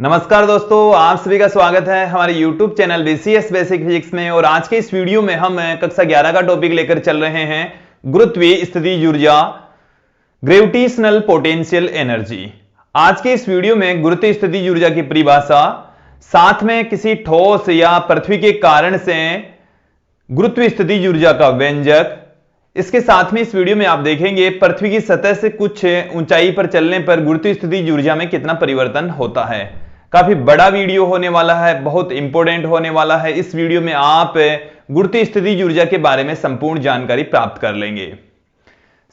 नमस्कार दोस्तों, आप सभी का स्वागत है हमारे YouTube channel BCS basic physics में। और आज के इस वीडियो में हम कक्षा 11 का टॉपिक लेकर चल रहे हैं गुरुत्वीय स्थितिज ऊर्जा, ग्रेविटेशनल पोटेंशियल एनर्जी। आज के इस वीडियो में गुरुत्वीय स्थितिज ऊर्जा की परिभाषा, साथ में किसी ठोस या पृथ्वी के कारण से गुरुत्वीय स्थितिज ऊर्जा का व्यंजक। इसके साथ में इस वीडियो में आप देखेंगे पृथ्वी की सतह से कुछ ऊंचाई पर चलने पर गुरुत्वीय स्थितिज ऊर्जा में कितना परिवर्तन होता है। काफी बड़ा वीडियो होने वाला है, बहुत इंपॉर्टेंट होने वाला है। इस वीडियो में आप गुरुत्वीय स्थितिज ऊर्जा के बारे में संपूर्ण जानकारी प्राप्त कर लेंगे।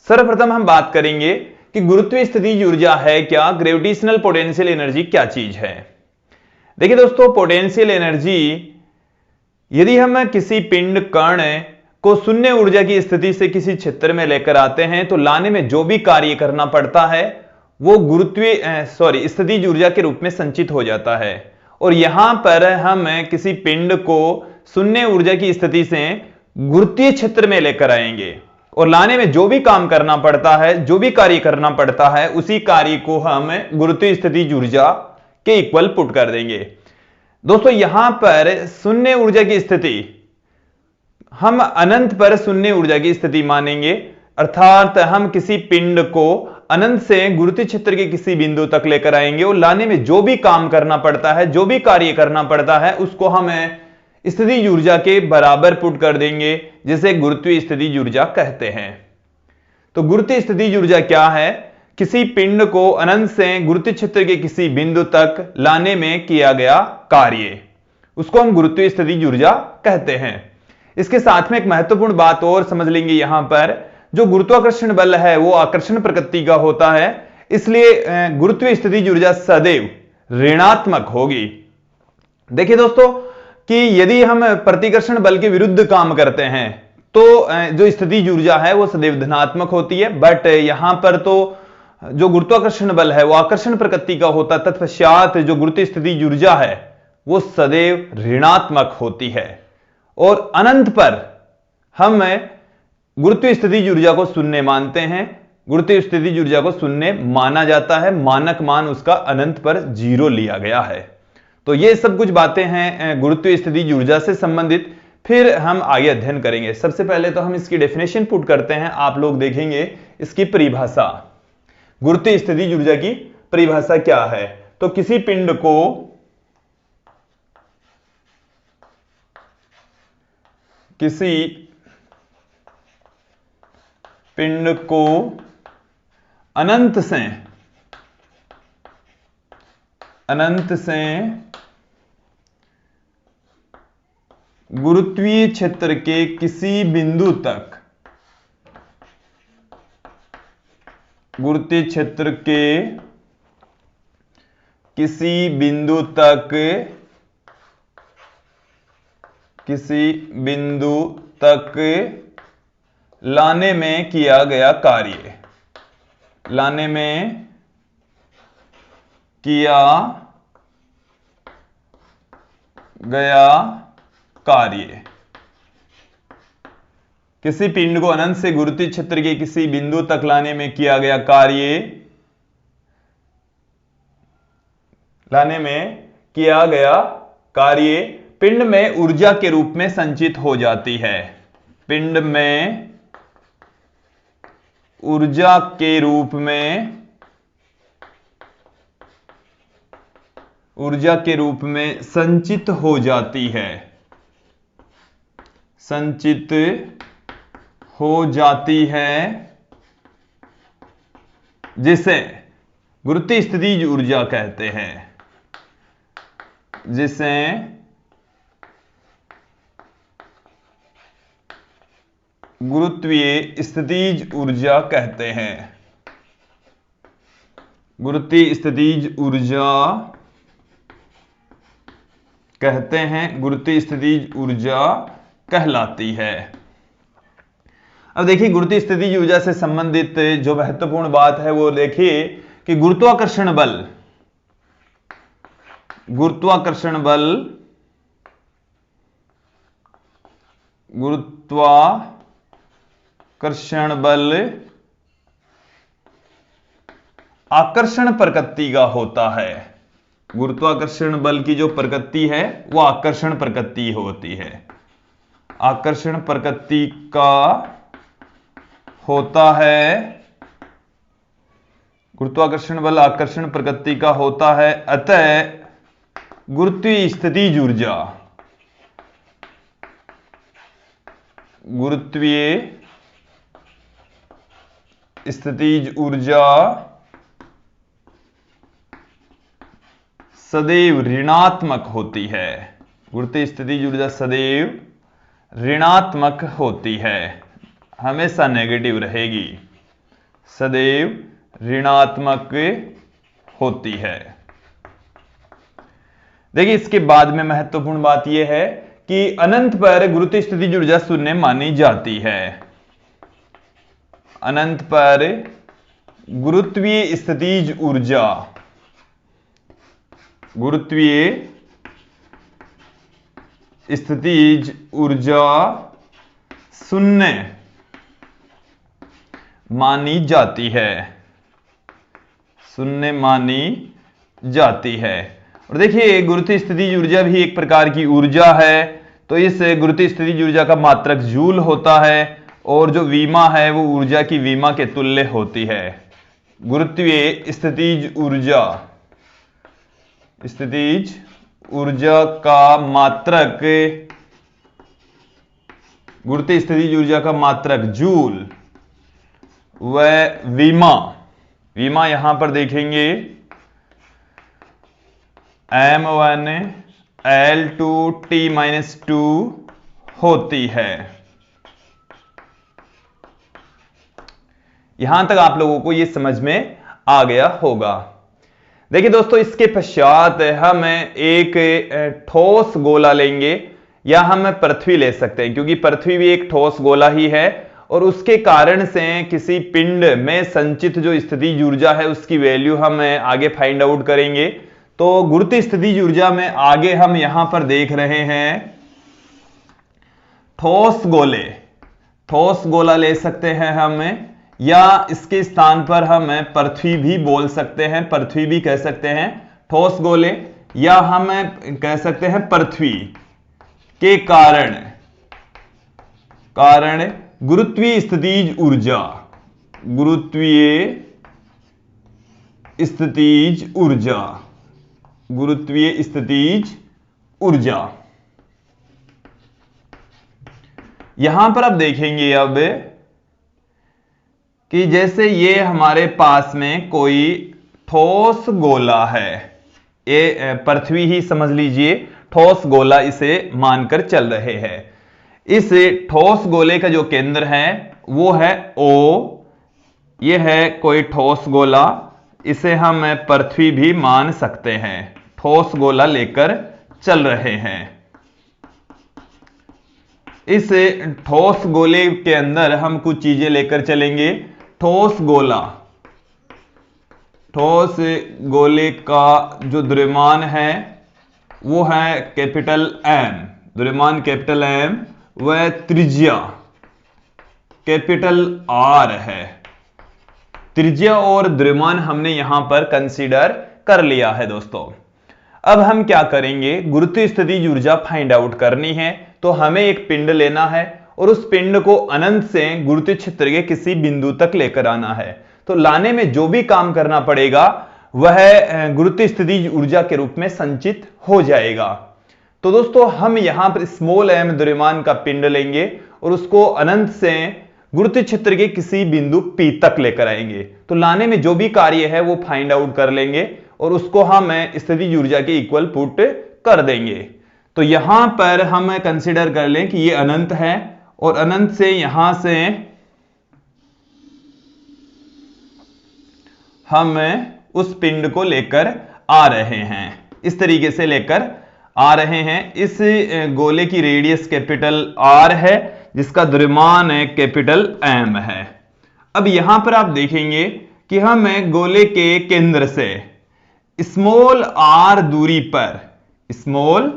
सर्वप्रथम हम बात करेंगे कि गुरुत्वीय स्थितिज ऊर्जा है क्या, ग्रेविटेशनल पोटेंशियल एनर्जी क्या चीज है। देखिए दोस्तों, पोटेंशियल एनर्जी, यदि हम किसी पिंड कण को शून्य ऊर्जा की स्थिति से किसी क्षेत्र में लेकर आते हैं तो लाने में जो भी कार्य करना पड़ता है वो स्थितिज ऊर्जा के रूप में संचित हो जाता है। और यहां पर हम किसी पिंड को शून्य ऊर्जा की स्थिति से गुरुत्वीय क्षेत्र में लेकर आएंगे और लाने में जो भी काम करना पड़ता है, जो भी कार्य करना पड़ता है, उसी कार्य को हम गुरुत्वीय स्थितिज ऊर्जा के इक्वल पुट कर देंगे। दोस्तों, यहां पर शून्य ऊर्जा की स्थिति हम अनंत पर शून्य ऊर्जा की स्थिति मानेंगे, अर्थात हम किसी पिंड को अनंत से गुरुत्वीय क्षेत्र के किसी बिंदु तक लेकर आएंगे और लाने में जो भी काम करना पड़ता है, जो भी कार्य करना पड़ता है, उसको हम स्थितिज ऊर्जा के बराबर पुट कर देंगे, जिसे गुरुत्वीय स्थितिज ऊर्जा कहते हैं। तो गुरुत्वीय स्थितिज ऊर्जा क्या है? किसी पिंड को अनंत से गुरुत्वीय क्षेत्र के किसी बिंदु तक लाने में किया गया कार्य, उसको हम गुरुत्वीय स्थितिज ऊर्जा कहते हैं। इसके साथ में एक महत्वपूर्ण बात और समझ लेंगे, यहां पर जो गुरुत्वाकर्षण बल है वो आकर्षण प्रकृति का होता है, इसलिए गुरुत्वीय स्थितिज ऊर्जा सदैव ऋणात्मक होगी। देखिए दोस्तों कि यदि हम प्रतिकर्षण बल के विरुद्ध काम करते हैं तो जो स्थितिज ऊर्जा है वो सदैव धनात्मक होती है, बट यहां पर तो जो गुरुत्वाकर्षण बल है वो आकर्षण प्रकृति का होता है, तत्पश्चात जो गुरुत्वीय स्थितिज ऊर्जा है वो सदैव ऋणात्मक होती है। और अनंत पर हम गुरुत्वीय स्थितिज ऊर्जा को शून्य मानते हैं। गुरुत्वीय स्थितिज ऊर्जा को शून्य माना जाता है, मानक मान उसका अनंत पर 0 लिया गया है। तो ये सब कुछ बातें हैं गुरुत्वीय स्थितिज ऊर्जा से संबंधित, फिर हम आगे अध्ययन करेंगे। सबसे पहले तो हम इसकी डेफिनेशन पुट करते हैं, आप लोग देखेंगे इसकी परिभाषा। गुरुत्वीय स्थितिज ऊर्जा की परिभाषा क्या है? तो किसी पिंड को अनंत से गुरुत्वीय क्षेत्र के किसी बिंदु तक, गुरुत्वीय क्षेत्र के किसी बिंदु तक लाने में किया गया कार्य, लाने में किया गया कार्य, किसी पिंड को अनंत से गुरुत्वीय क्षेत्र के किसी बिंदु तक लाने में किया गया कार्य, लाने में किया गया कार्य पिंड में ऊर्जा के रूप में संचित हो जाती है। पिंड में ऊर्जा के रूप में संचित हो जाती है, संचित हो जाती है, जिसे गुरुत्वीय स्थितिज ऊर्जा कहते हैं, जिसे गुरुत्वीय स्थितिज ऊर्जा कहते हैं। गुरुत्वीय स्थितिज ऊर्जा कहते हैं, गुरुत्वीय स्थितिज ऊर्जा कहलाती है। अब देखिए गुरुत्वीय स्थितिज ऊर्जा से संबंधित जो महत्वपूर्ण बात है वो देखिए कि गुरुत्वाकर्षण बल आकर्षण प्रकृति का होता है, गुरुत्वाकर्षण बल की जो प्रकृति है वो आकर्षण प्रकृति होती है। आकर्षण प्रकृति का होता है, गुरुत्वाकर्षण बल आकर्षण प्रकृति का होता है, अतः गुरुत्वीय स्थितिज ऊर्जा, गुरुत्वीय स्थितिज ऊर्जा सदैव ऋणात्मक होती है। गुरुत्वीय स्थितिज ऊर्जा सदैव ऋणात्मक होती है, हमेशा नेगेटिव रहेगी, सदैव ऋणात्मक होती है। देखिए इसके बाद में महत्वपूर्ण बात यह है कि अनंत पर गुरुत्वीय स्थितिज ऊर्जा शून्य मानी जाती है। अनंत पर गुरुत्वीय स्थितिज ऊर्जा, गुरुत्वीय स्थितिज ऊर्जा शून्य मानी जाती है, शून्य मानी जाती है। और देखिए गुरुत्वीय स्थितिज ऊर्जा भी एक प्रकार की ऊर्जा है, तो इस गुरुत्वीय स्थितिज ऊर्जा का मात्रक जूल होता है और जो विमा है वो ऊर्जा की विमा के तुल्य होती है। गुरुत्वीय स्थितिज ऊर्जा, स्थितिज ऊर्जा का मात्रक, गुरुत्वीय स्थितिज ऊर्जा का मात्रक जूल व विमा, विमा यहां पर देखेंगे m1 L2 T-2 होती है। यहां तक आप लोगों को यह समझ में आ गया होगा। देखिए दोस्तों इसके पश्चात हम एक ठोस गोला लेंगे या हम पृथ्वी ले सकते हैं, क्योंकि पृथ्वी भी एक ठोस गोला ही है और उसके कारण से किसी पिंड में संचित जो स्थितिज ऊर्जा है उसकी वैल्यू हम आगे फाइंड आउट करेंगे। तो गुरुत्वीय स्थितिज ऊर्जा में आगे हम यहां पर देख रहे हैं ठोस गोले, ठोस गोला ले सकते हैं हम, या इसके स्थान पर हम पृथ्वी भी बोल सकते हैं, पृथ्वी भी कह सकते हैं ठोस गोले, या हम कह सकते हैं पृथ्वी के कारण गुरुत्वीय स्थितिज ऊर्जा, गुरुत्वीय स्थितिज ऊर्जा, गुरुत्वीय स्थितिज ऊर्जा। यहां पर आप देखेंगे अब कि जैसे ये हमारे पास में कोई ठोस गोला है, ये पृथ्वी ही समझ लीजिए, ठोस गोला इसे मानकर चल रहे हैं। इस ठोस गोले का जो केंद्र है वो है O, ये है कोई ठोस गोला, इसे हम पृथ्वी भी मान सकते हैं, ठोस गोला लेकर चल रहे हैं। इस ठोस गोले के अंदर हम कुछ चीजें लेकर चलेंगे। ठोस गोला, ठोस गोले का जो द्रव्यमान है वो है कैपिटल M, द्रव्यमान कैपिटल M, वह त्रिज्या कैपिटल R है। त्रिज्या और द्रव्यमान हमने यहां पर कंसीडर कर लिया है दोस्तों। अब हम क्या करेंगे, गुरुत्वीय स्थितिज ऊर्जा फाइंड आउट करनी है, तो हमें एक पिंड लेना है और उस पिंड को अनंत से गुरुत्वीय क्षेत्र के किसी बिंदु तक लेकर आना है। तो लाने में जो भी काम करना पड़ेगा वह गुरुत्वीय स्थितिज ऊर्जा के रूप में संचित हो जाएगा। तो दोस्तों हम यहां पर स्मॉल m द्रव्यमान का पिंड लेंगे और उसको अनंत से गुरुत्वीय क्षेत्र के किसी बिंदु P तक लेकर आएंगे। तो लाने में जो भी कार्य है वो फाइंड आउट कर लेंगे और उसको हम स्थितिज ऊर्जा के इक्वल पुट कर देंगे। तो यहां पर हम कंसीडर कर लें कि ये अनंत है और अनंत से यहां से हम उस पिंड को लेकर आ रहे हैं, इस तरीके से लेकर आ रहे हैं। इस गोले की रेडियस कैपिटल R है जिसका द्रव्यमान कैपिटल M है। अब यहां पर आप देखेंगे कि हम गोले के केंद्र से स्मॉल r दूरी पर, स्मॉल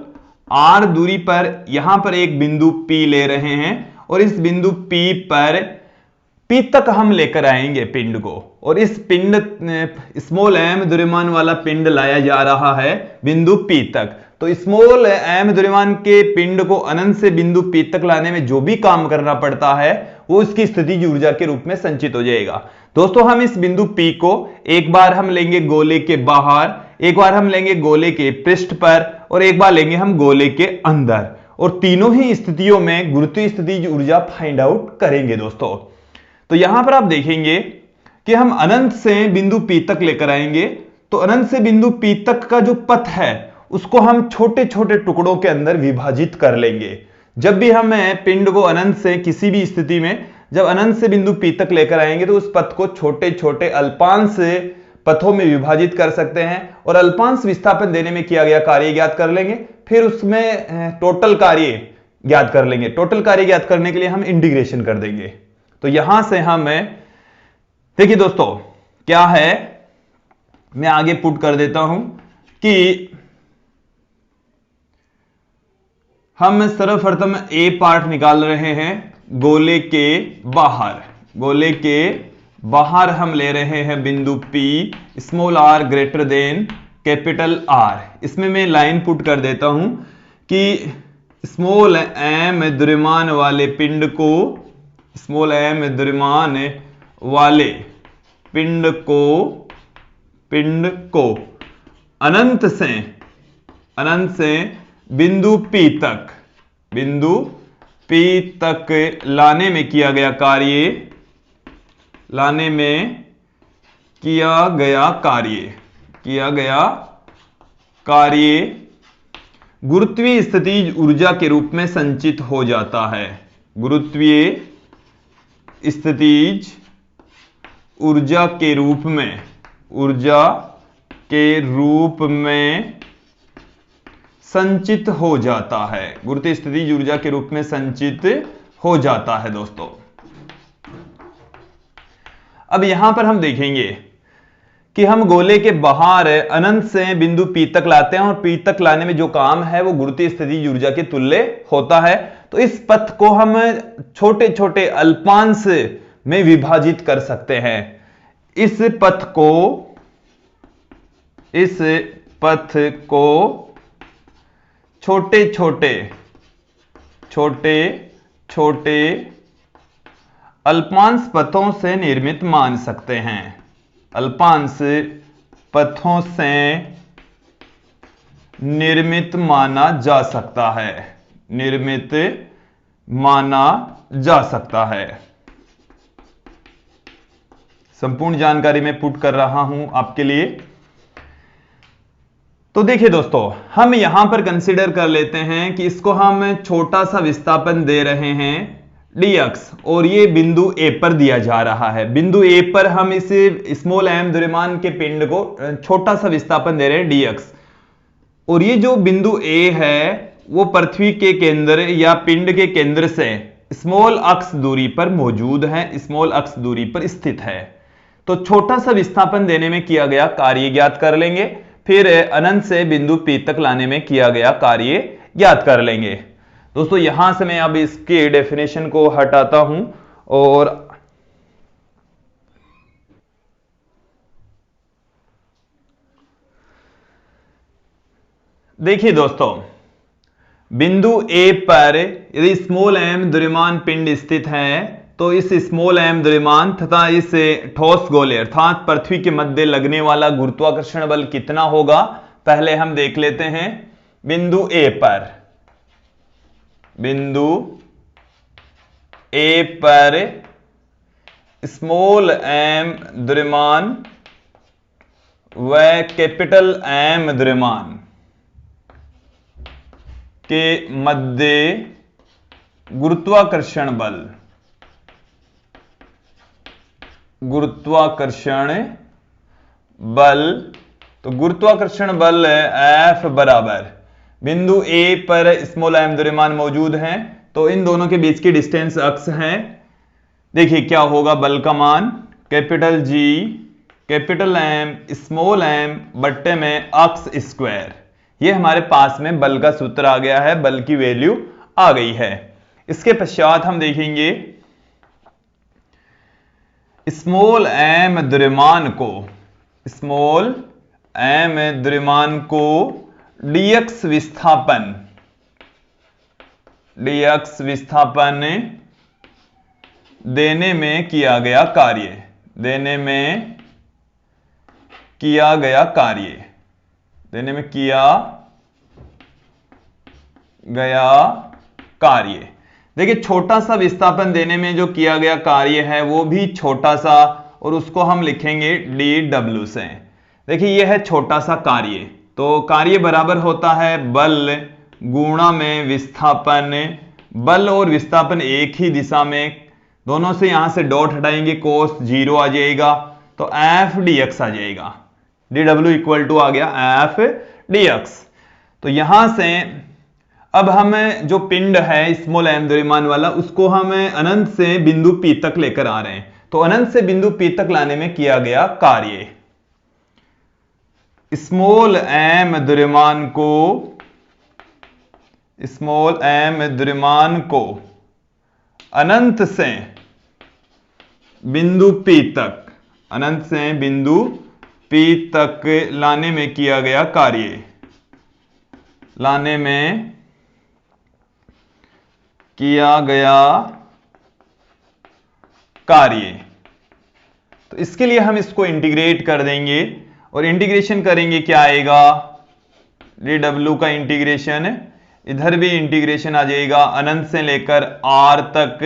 r दूरी पर यहां पर एक बिंदु P ले रहे हैं और इस बिंदु P पर P तक हम लेकर आएंगे पिंड को, और इस पिंड स्मॉल m द्रव्यमान वाला पिंड लाया जा रहा है बिंदु P तक। तो स्मॉल m द्रव्यमान के पिंड को अनंत से बिंदु P तक लाने में जो भी काम करना पड़ता है वो इसकी स्थितिज ऊर्जा के रूप में संचित हो जाएगा। दोस्तों हम इस बिंदु P को एक बार हम लेंगे गोले के बाहर, एक बार हम लेंगे गोले के पृष्ठ पर, और एक बार लेंगे हम गोले के अंदर, और तीनों ही स्थितियों में गुरुत्वीय स्थितिज ऊर्जा फाइंड आउट करेंगे दोस्तों। तो यहां पर आप देखेंगे कि हम अनंत से बिंदु P तक लेकर आएंगे, तो अनंत से बिंदु P तक का जो पथ है उसको हम छोटे छोटे टुकड़ों के अंदर विभाजित कर लेंगे। जब भी हम पिंड को अनंत से किसी भी स्थिति में जब अनंत से बिंदु P तक लेकर आएंगे तो उस पथ को छोटे छोटे अल्पांश पथों में विभाजित कर सकते हैं, और अल्पांश विस्थापन देने में किया गया कार्य ज्ञात कर लेंगे, फिर उसमें टोटल कार्य ज्ञात कर लेंगे। टोटल कार्य ज्ञात करने के लिए हम इंटीग्रेशन कर देंगे। तो यहां से हम देखिए दोस्तों क्या है, मैं आगे पुट कर देता हूं कि हम सर्वप्रथम ए पार्ट निकाल रहे हैं गोले के बाहर। गोले के बाहर हम ले रहे हैं बिंदु P small r greater than capital R। इसमें मैं लाइन पुट कर देता हूं कि स्मॉल m द्रव्यमान वाले पिंड को, स्मॉल m द्रव्यमान वाले पिंड को अनंत से बिंदु P तक लाने में किया गया कार्य गुरुत्वीय स्थितिज ऊर्जा के रूप में संचित हो जाता है। गुरुत्वीय स्थितिज ऊर्जा के रूप में संचित हो जाता है। गुरुत्वीय स्थितिज ऊर्जा के रूप में संचित हो जाता है दोस्तों। अब यहां पर हम देखेंगे कि हम गोले के बाहर अनंत से बिंदु P तक लाते हैं, और P तक लाने में जो काम है वो गुरुत्वीय स्थितिज ऊर्जा के तुल्य होता है। तो इस पथ को हम छोटे छोटे अल्पांश में विभाजित कर सकते हैं। इस पथ को छोटे छोटे अल्पांश पथों से निर्मित मान सकते हैं। अल्पांश पथों से निर्मित माना जा सकता है। संपूर्ण जानकारी मैं पुट कर रहा हूं आपके लिए। तो देखिए दोस्तों हम यहां पर कंसीडर कर लेते हैं कि इसको हम छोटा सा विस्थापन दे रहे हैं dx, और ये बिंदु A पर दिया जा रहा है। बिंदु A पर हम इस स्मॉल m द्रव्यमान के पिंड को छोटा सा विस्थापन दे रहे हैं dx, और ये जो बिंदु A है वो पृथ्वी के केंद्र या पिंड के केंद्र से स्मॉल अक्ष दूरी पर मौजूद है, स्मॉल अक्ष दूरी पर स्थित है। तो छोटा सा विस्थापन देने में किया गया कार्य ज्ञात कर लेंगे, फिर अनंत से बिंदु P तक लाने में किया गया कार्य ज्ञात कर लेंगे। दोस्तों यहां से मैं अब इसके डेफिनेशन को हटाता हूं, और देखिए दोस्तों बिंदु A पर यदि स्मॉल m द्रव्यमान पिंड स्थित है तो इस स्मॉल m द्रव्यमान तथा इस ठोस गोले अर्थात पृथ्वी के मध्य लगने वाला गुरुत्वाकर्षण बल कितना होगा पहले हम देख लेते हैं। बिंदु A पर स्मॉल m द्रव्यमान व कैपिटल M द्रव्यमान के मध्य गुरुत्वाकर्षण बल तो गुरुत्वाकर्षण बल F बराबर बिंदु A पर स्मॉल m द्रव्यमान मौजूद हैं, तो इन दोनों के बीच की डिस्टेंस अक्स है। देखिए क्या होगा बल का मान capital G capital M small m बट्टे में अक्स स्क्वायर। ये हमारे पास में बल का सूत्र आ गया है, बल की वैल्यू आ गई है। इसके पश्चात हम देखेंगे स्मॉल एम द्रव्यमान को, स्मॉल एम द्रव्यमान को dx विस्थापन, dx विस्थापन देने में किया गया कार्य, देने में किया गया कार्य, देने में किया गया कार्य। देखिए छोटा सा विस्थापन देने में जो किया गया कार्य है वो भी छोटा सा, और उसको हम लिखेंगे dw से। देखिए यह है छोटा सा कार्य, तो कार्य बराबर होता है बल गुणा में विस्थापन। बल और विस्थापन एक ही दिशा में, दोनों से यहां से डॉट हटाएंगे कोस 0 आ जाएगा, तो एफ dx आ जाएगा। dw इक्वल टू आ गया एफ dx। तो यहां से अब हम जो पिंड है स्मॉल एम द्रव्यमान वाला, उसको हम अनंत से बिंदु P तक लेकर आ रहे हैं। तो अनंत से बिंदु P तक लाने में किया गया कार्य, स्मॉल एम द्रव्यमान को, स्मॉल एम द्रव्यमान को अनंत से बिंदु P तक, अनंत से बिंदु P तक लाने में किया गया कार्य, लाने में किया गया कार्य। तो इसके लिए हम इसको इंटीग्रेट कर देंगे, और इंटीग्रेशन करेंगे क्या आएगा, dw का इंटीग्रेशन, इधर भी इंटीग्रेशन आ जाएगा अनंत से लेकर r तक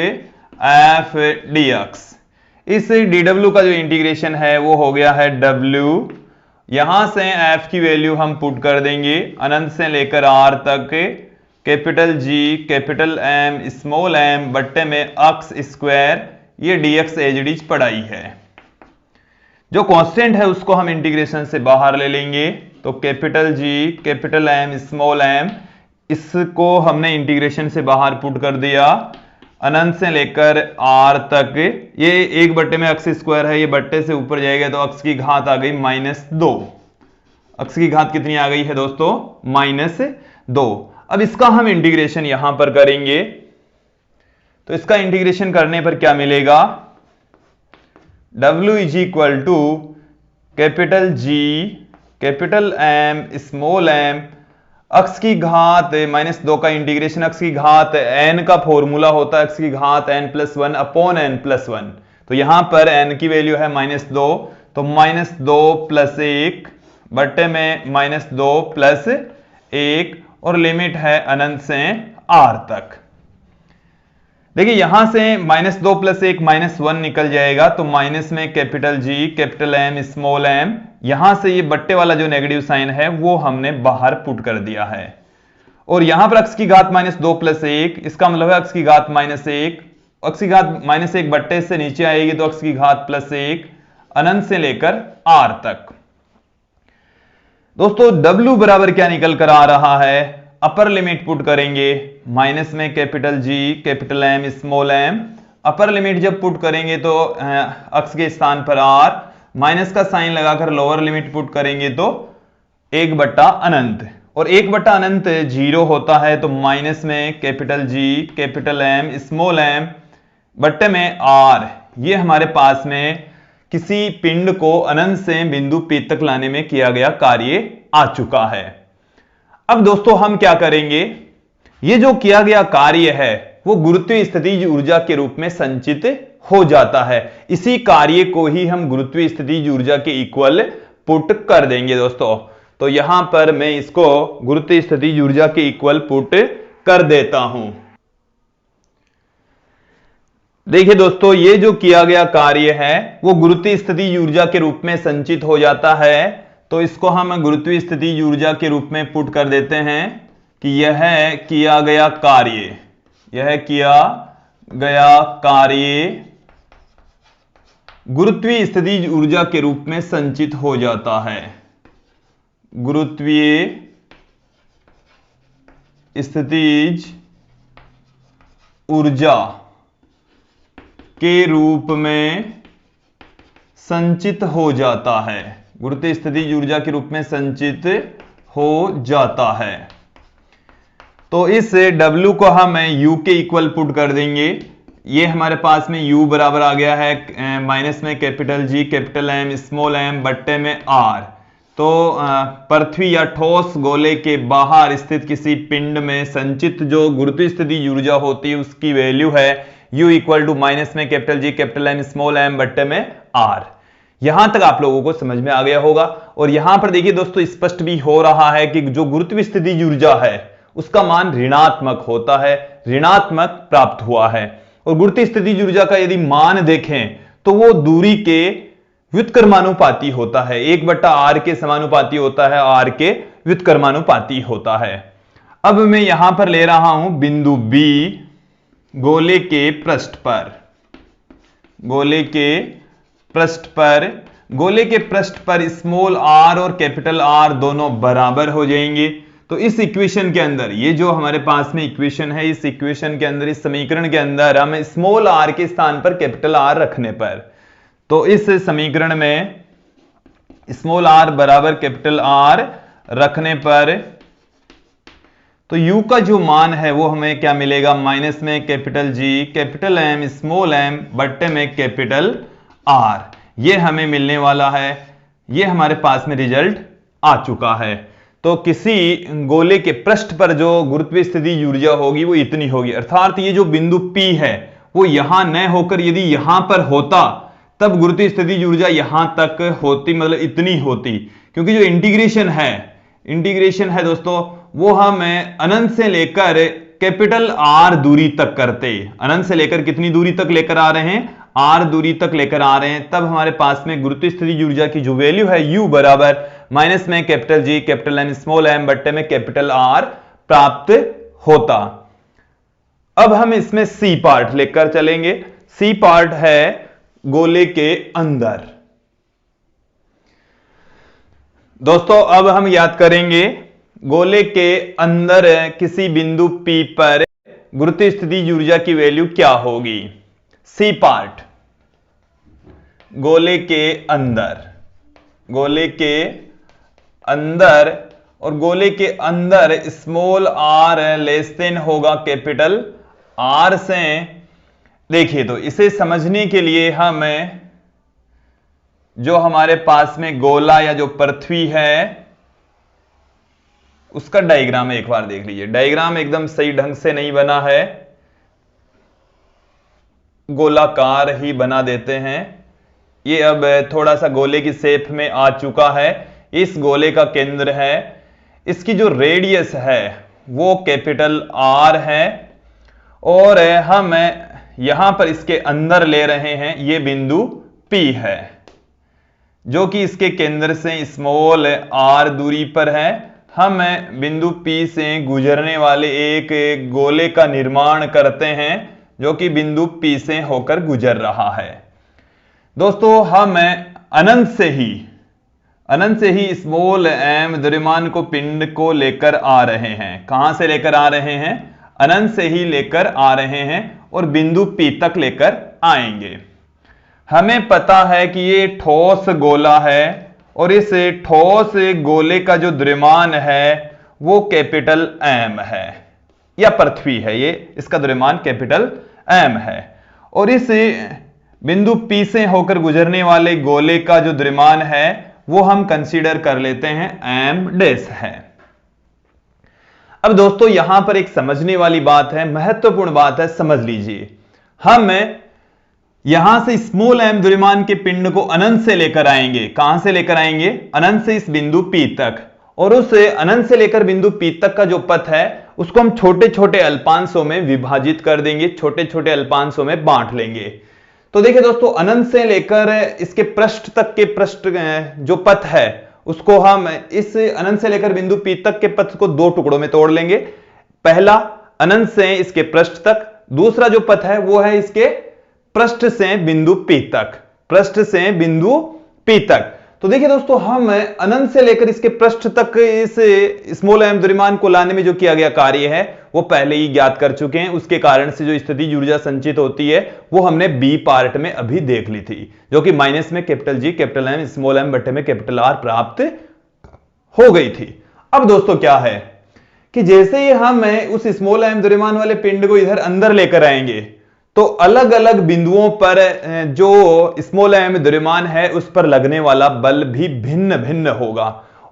f dx। इस dw का जो इंटीग्रेशन है वो हो गया है w, यहां से f की वैल्यू हम पुट कर देंगे अनंत से लेकर r तक capital G capital M small m बट्टे में अक्स स्क्वायर, ये dx एज इट इज पढ़ाई है। जो कांस्टेंट है उसको हम इंटीग्रेशन से बाहर ले लेंगे, तो capital G capital M small m, इसको हमने इंटीग्रेशन से बाहर पुट कर दिया अनंत से लेकर r तक। ये एक बट्टे में अक्स स्क्वायर है, ये बट्टे से ऊपर जाएगा तो अक्स की घात आ गई -2। अक्स की घात कितनी आ गई है दोस्तों, -2। अब इसका हम इंटीग्रेशन यहां पर करेंगे, तो इसका इंटीग्रेशन करने पर क्या मिलेगा, w is equal to capital G capital M small m, अक्स की घात -2 का इंटीग्रेशन, अक्स की घात n का फॉर्मूला होता है अक्स की घात n+1 अपॉन n+1। तो यहां पर n की वैल्यू है -2, तो -2 + 1 बट्टे में -2 + 1, और लिमिट है अनंत से r तक। देखिए यहां से -2 + 1 -1 निकल जाएगा, तो माइनस में capital G capital M small m, यहां से ये बट्टे वाला जो नेगेटिव साइन है वो हमने बाहर पुट कर दिया है। और यहां पर अक्स की घात -2 + 1, इसका मतलब है अक्स की घात -1, अक्स की घात -1 बट्टे से नीचे आएगी तो अक्स की घात +1 अनंत से लेकर r तक। दोस्तों w बराबर क्या निकल कर आ रहा है, अपर लिमिट पुट करेंगे माइनस में capital G capital M small m, upper limit जब पुट करेंगे तो अक्स के स्थान पर r, माइनस का साइन लगाकर लोअर लिमिट पुट करेंगे तो 1/अनंत, और 1/अनंत 0 होता है, तो माइनस में capital G capital M small m बट्टे में r। ये हमारे पास में किसी पिंड को अनंत से बिंदु P तक लाने में किया गया कार्य आ चुका है। अब दोस्तों हम क्या करेंगे, ये जो किया गया कार्य है वो गुरुत्वीय स्थितिज ऊर्जा के रूप में संचित हो जाता है। इसी कार्य को ही हम गुरुत्वीय स्थितिज ऊर्जा के इक्वल पुट कर देंगे दोस्तों। तो यहां पर मैं इसको गुरुत्वीय स्थितिज ऊर्जा के इक्वल पुट कर देता हूं। देखिए दोस्तों ये जो किया गया कार्य है वो गुरुत्वीय स्थितिज ऊर्जा के रूप में संचित हो जाता है, तो इसको हम गुरुत्वीय स्थितिज ऊर्जा के रूप में पुट कर देते हैं कि यह किया गया कार्य, यह किया गया कार्य गुरुत्वीय स्थितिज ऊर्जा के रूप में संचित हो जाता है, गुरुत्वीय स्थितिज ऊर्जा के रूप में संचित हो जाता है, गुरुत्वीय स्थितिज ऊर्जा के रूप में संचित हो जाता है। तो इस W को हम U के इक्वल पुट कर देंगे, ये हमारे पास में U बराबर आ गया है माइनस में capital G capital M small m बट्टे में R। तो पृथ्वी या ठोस गोले के बाहर स्थित किसी पिंड में संचित जो गुरुत्वीय स्थिति ऊर्जा होती है उसकी वैल्यू है U इक्वल टू माइनस में capital G capital M small m बट्टे में R। यहां तक आप लोगों को समझ में आ गया होगा। और यहां पर देखिए दोस्तों स्पष्ट भी हो रहा है कि जो गुरुत्वीय स्थिति ऊर्जा है उसका मान ऋणात्मक होता है, ऋणात्मक प्राप्त हुआ है। और गुरुत्वीय स्थिति ऊर्जा का यदि मान देखें तो वो दूरी के व्युत्क्रमानुपाती होता है, 1/r के समानुपाती होता है, r के व्युत्क्रमानुपाती होता है। अब मैं यहां पर ले रहा हूं बिंदु B गोले के पृष्ठ पर, गोले के पृष्ठ पर स्मॉल r और कैपिटल R दोनों बराबर हो जाएंगे। तो इस इक्वेशन के अंदर, ये जो हमारे पास में इक्वेशन है, इस इक्वेशन के अंदर, इस समीकरण के अंदर हम स्मॉल r के स्थान पर कैपिटल R रखने पर, तो इस समीकरण में स्मॉल r बराबर कैपिटल R रखने पर तो u का जो मान है वो हमें क्या मिलेगा, माइनस में capital G capital M small m बट्टे में कैपिटल R। ये हमें मिलने वाला है, ये हमारे पास में रिजल्ट आ चुका है। तो किसी गोले के पृष्ठ पर जो गुरुत्वीय स्थिति ऊर्जा होगी वो इतनी होगी, अर्थात ये जो बिंदु P है वो यहां न होकर यदि यहां पर होता तब गुरुत्वीय स्थिति ऊर्जा यहां तक होती, मतलब इतनी होती। क्योंकि जो इंटीग्रेशन है दोस्तों वो हम अनंत से लेकर कैपिटल R दूरी तक करते, अनंत से लेकर कितनी दूरी तक लेकर आ रहे हैं, R दूरी तक लेकर आ रहे हैं, तब हमारे पास में गुरुत्वीय स्थिति ऊर्जा की जो वैल्यू है U बराबर माइनस में capital G capital M small m बट्टे में कैपिटल R प्राप्त होता। अब हम इसमें C पार्ट लेकर चलेंगे। C पार्ट है गोले के अंदर। दोस्तों अब हम याद करेंगे गोले के अंदर किसी बिंदु P पर गुरुत्वीय स्थिति ऊर्जा की वैल्यू क्या होगी। C पार्ट गोले के अंदर, और गोले के अंदर स्मॉल r लेस देन होगा कैपिटल R से। देखिए तो इसे समझने के लिए हम जो हमारे पास में गोला या जो पृथ्वी है उसका डायग्राम एक बार देख लीजिए। डायग्राम एकदम सही ढंग से नहीं बना है, गोलाकार ही बना देते हैं। ये अब थोड़ा सा गोले की शेप में आ चुका है। इस गोले का केंद्र है, इसकी जो रेडियस है वो कैपिटल R है, और हम यहां पर इसके अंदर ले रहे हैं ये बिंदु P है जो कि इसके केंद्र से स्मॉल r दूरी पर है। हम बिंदु P से गुजरने वाले एक गोले का निर्माण करते हैं जो कि बिंदु P से होकर गुजर रहा है। दोस्तों हम अनंत से ही स्मॉल m द्रव्यमान को पिंड को लेकर आ रहे हैं। कहां से लेकर आ रहे हैं, अनंत से ही लेकर आ रहे हैं और बिंदु P तक लेकर आएंगे। हमें पता है कि ये ठोस गोला है और इस ठोस गोले का जो द्रव्यमान है वो कैपिटल M है, या पृथ्वी है, ये इसका द्रव्यमान कैपिटल M है। और इस बिंदु P से होकर गुजरने वाले गोले का जो द्रव्यमान है वो हम कंसीडर कर लेते हैं m' है। अब दोस्तों यहां पर एक समझने वाली बात है, महत्वपूर्ण बात है, समझ लीजिए। हम यहां से स्मॉल m द्रव्यमान के पिंड को अनंत से लेकर आएंगे। कहां से लेकर आएंगे, अनंत से इस बिंदु P तक, और उस अनंत से लेकर बिंदु P तक का जो पथ है उसको हम छोटे छोटे अल्पांशों में विभाजित कर देंगे, छोटे छोटे अल्पांशों में बांट लेंगे। तो देखिए दोस्तों अनंत से लेकर इसके पृष्ठ तक के जो पथ है उसको हम इस अनंत से लेकर बिंदु P तक के पथ को दो टुकड़ों में तोड़ लेंगे। पहला अनंत से इसके पृष्ठ तक, दूसरा जो पथ है वो है इसके पृष्ठ से बिंदु P तक, पृष्ठ से बिंदु P तक। तो देखिए दोस्तों हम अनंत से लेकर इसके पृष्ठ तक इस स्मॉल m द्रव्यमान को लाने में जो किया गया कार्य है वो पहले ही ज्ञात कर चुके हैं। उसके कारण से जो स्थिति ऊर्जा संचित होती है वो हमने B पार्ट में अभी देख ली थी, जो कि माइनस में capital G capital M small m बट्टे में कैपिटल R प्राप्त हो गई थी। अब दोस्तों क्या है कि जैसे ही हम उस स्मॉल m द्रव्यमान वाले पिंड को इधर अंदर लेकर आएंगे तो अलग अलग बिंदुओं पर जो स्मॉल एम द्रव्यमान है उस पर लगने वाला बल भी भिन्न भिन्न होगा।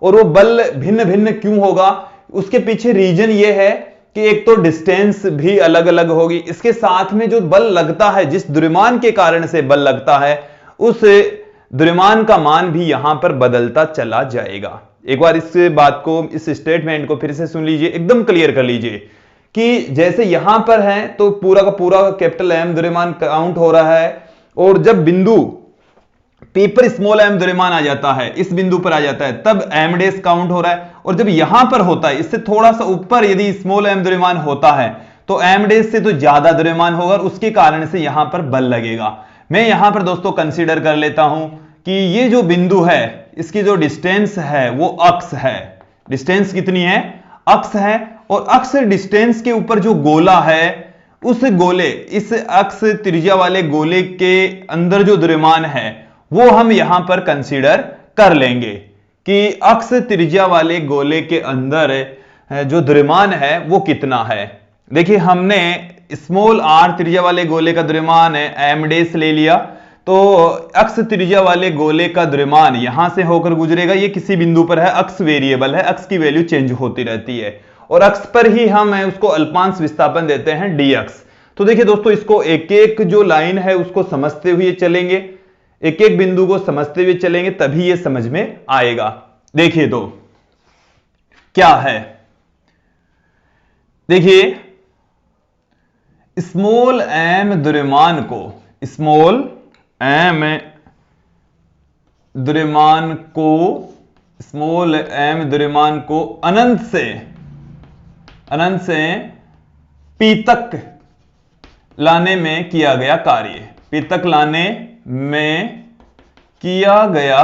और वो बल भिन्न भिन्न क्यों होगा, उसके पीछे रीजन ये है कि एक तो डिस्टेंस भी अलग अलग होगी, इसके साथ में जो बल लगता है, जिस द्रव्यमान के कारण से बल लगता है, उस द्रव्यमान का मान भी यहां पर बदलता चला जाएगा। एक बार इस बात को, इस स्टेटमेंट को फिर से सुन लीजिए, एकदम क्लियर कर लीजिए कि जैसे यहां पर है तो पूरा का पूरा कैपिटल एम द्रव्यमान काउंट हो रहा है, और जब बिंदु पी पर स्मॉल एम द्रव्यमान आ जाता है, इस बिंदु पर आ जाता है, तब एम डेस काउंट हो रहा है। और जब यहां पर होता है, इससे थोड़ा सा ऊपर यदि स्मॉल एम द्रव्यमान होता है तो एम डेस से तो ज्यादा द्रव्यमान होगा, और उसके कारण से यहां पर बल लगेगा। मैं यहां पर दोस्तों कंसीडर कर लेता हूं कि ये जो बिंदु है, इसकी जो डिस्टेंस है वो अक्स है। डिस्टेंस कितनी है, अक्स है, और अक्स डिस्टेंस के ऊपर जो गोला है, उस गोले, इस अक्स त्रिज्या वाले गोले के अंदर जो द्रव्यमान है वो हम यहां पर कंसीडर कर लेंगे कि अक्स त्रिज्या वाले गोले के अंदर जो द्रव्यमान है वो कितना है। देखिए, हमने स्मॉल आर त्रिज्या वाले गोले का द्रव्यमान एम डेस ले लिया, तो अक्स त्रिज्या वाले गोले का द्रव्यमान यहां से होकर गुजरेगा, ये किसी बिंदु पर है, अक्स वेरिएबल है, अक्स की वैल्यू चेंज होती रहती है, और अक्स पर ही हम उसको अल्पांश विस्थापन देते हैं dx। तो देखिए दोस्तों, इसको एक एक जो लाइन है उसको समझते हुए चलेंगे, एक एक बिंदु को समझते हुए चलेंगे, तभी ये समझ में आएगा। देखिए तो क्या है, देखिए स्मॉल एम द्रव्यमान को, स्मॉल एम द्रव्यमान को, स्मॉल एम द्रव्यमान को अनंत से पी तक लाने में किया गया कार्य, पी तक लाने में किया गया